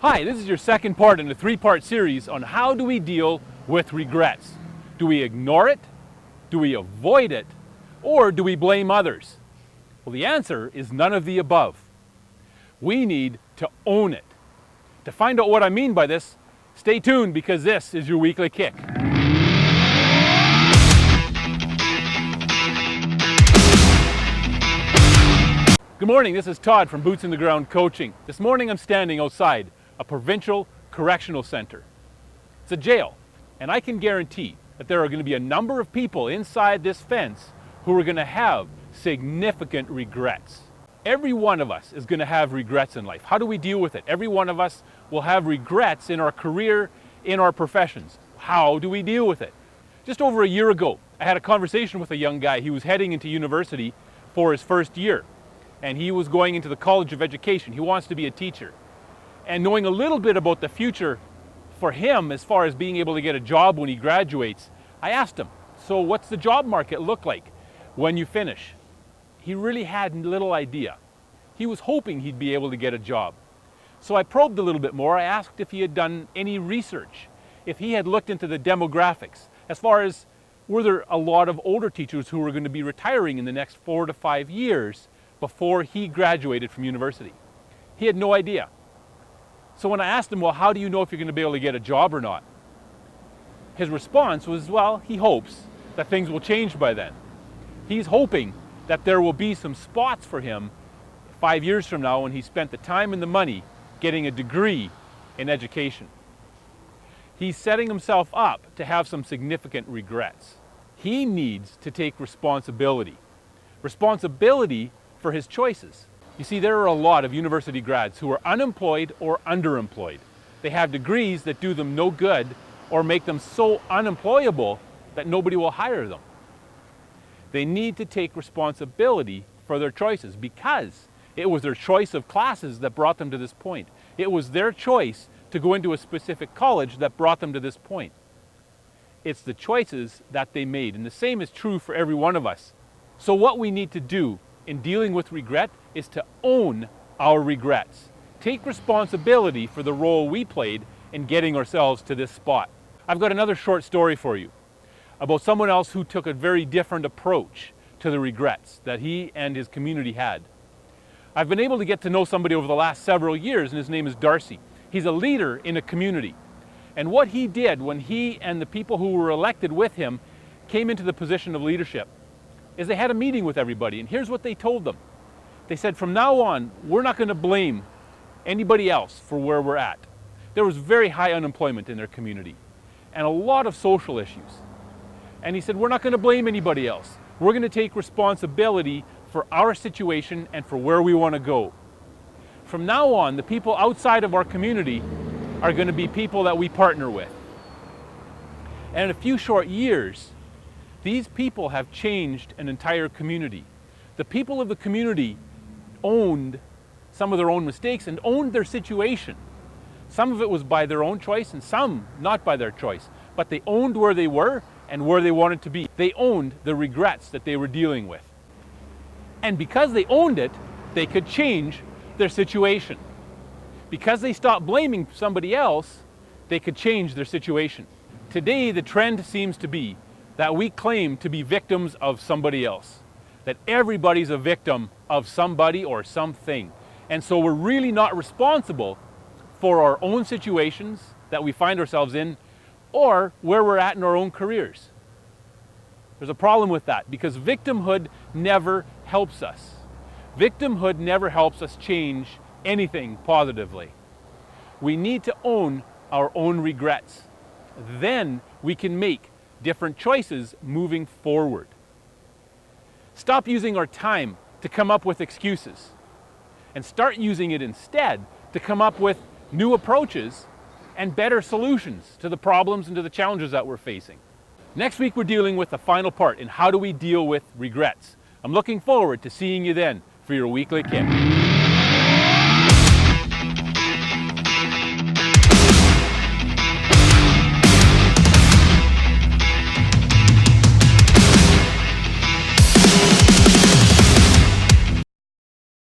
Hi, this is your second part in a three-part series on how do we deal with regrets. Do we ignore it? Do we avoid it? Or do we blame others? Well, the answer is none of the above. We need to own it. To find out what I mean by this, stay tuned because this is your weekly kick. Good morning, this is Todd from Boots on the Ground Coaching. This morning I'm standing outside a provincial correctional center. It's a jail, and I can guarantee that there are going to be a number of people inside this fence who are going to have significant regrets. Every one of us is going to have regrets in life. How do we deal with it? Every one of us will have regrets in our career, in our professions. How do we deal with it? Just over a year ago, I had a conversation with a young guy. He was heading into university for his first year, and he was going into the College of Education. He wants to be a teacher. And knowing a little bit about the future for him as far as being able to get a job when he graduates, I asked him, so what's the job market look like when you finish? He really had little idea. He was hoping he'd be able to get a job. So I probed a little bit more. I asked if he had done any research, if he had looked into the demographics, as far as were there a lot of older teachers who were going to be retiring in the next 4 to 5 years before he graduated from university. He had no idea. So when I asked him, well, how do you know if you're going to be able to get a job or not? His response was, well, he hopes that things will change by then. He's hoping that there will be some spots for him 5 years from now when he spent the time and the money getting a degree in education. He's setting himself up to have some significant regrets. He needs to take responsibility. Responsibility for his choices. You see, there are a lot of university grads who are unemployed or underemployed. They have degrees that do them no good or make them so unemployable that nobody will hire them. They need to take responsibility for their choices because it was their choice of classes that brought them to this point. It was their choice to go into a specific college that brought them to this point. It's the choices that they made, and the same is true for every one of us. So what we need to do in dealing with regret is to own our regrets. Take responsibility for the role we played in getting ourselves to this spot. I've got another short story for you about someone else who took a very different approach to the regrets that he and his community had. I've been able to get to know somebody over the last several years, and his name is Darcy. He's a leader in a community. And what he did when he and the people who were elected with him came into the position of leadership is they had a meeting with everybody, and here's what they told them. They said, from now on, we're not going to blame anybody else for where we're at. There was very high unemployment in their community and a lot of social issues. And he said, we're not going to blame anybody else. We're going to take responsibility for our situation and for where we want to go. From now on, the people outside of our community are going to be people that we partner with. And in a few short years, these people have changed an entire community. The people of the community owned some of their own mistakes and owned their situation. Some of it was by their own choice and some not by their choice. But they owned where they were and where they wanted to be. They owned the regrets that they were dealing with. And because they owned it, they could change their situation. Because they stopped blaming somebody else, they could change their situation. Today, the trend seems to be that we claim to be victims of somebody else. That everybody's a victim of somebody or something. And so we're really not responsible for our own situations that we find ourselves in or where we're at in our own careers. There's a problem with that because victimhood never helps us. Victimhood never helps us change anything positively. We need to own our own regrets. Then we can make different choices moving forward. Stop using our time to come up with excuses and start using it instead to come up with new approaches and better solutions to the problems and to the challenges that we're facing. Next week, we're dealing with the final part in how do we deal with regrets. I'm looking forward to seeing you then for your weekly kick.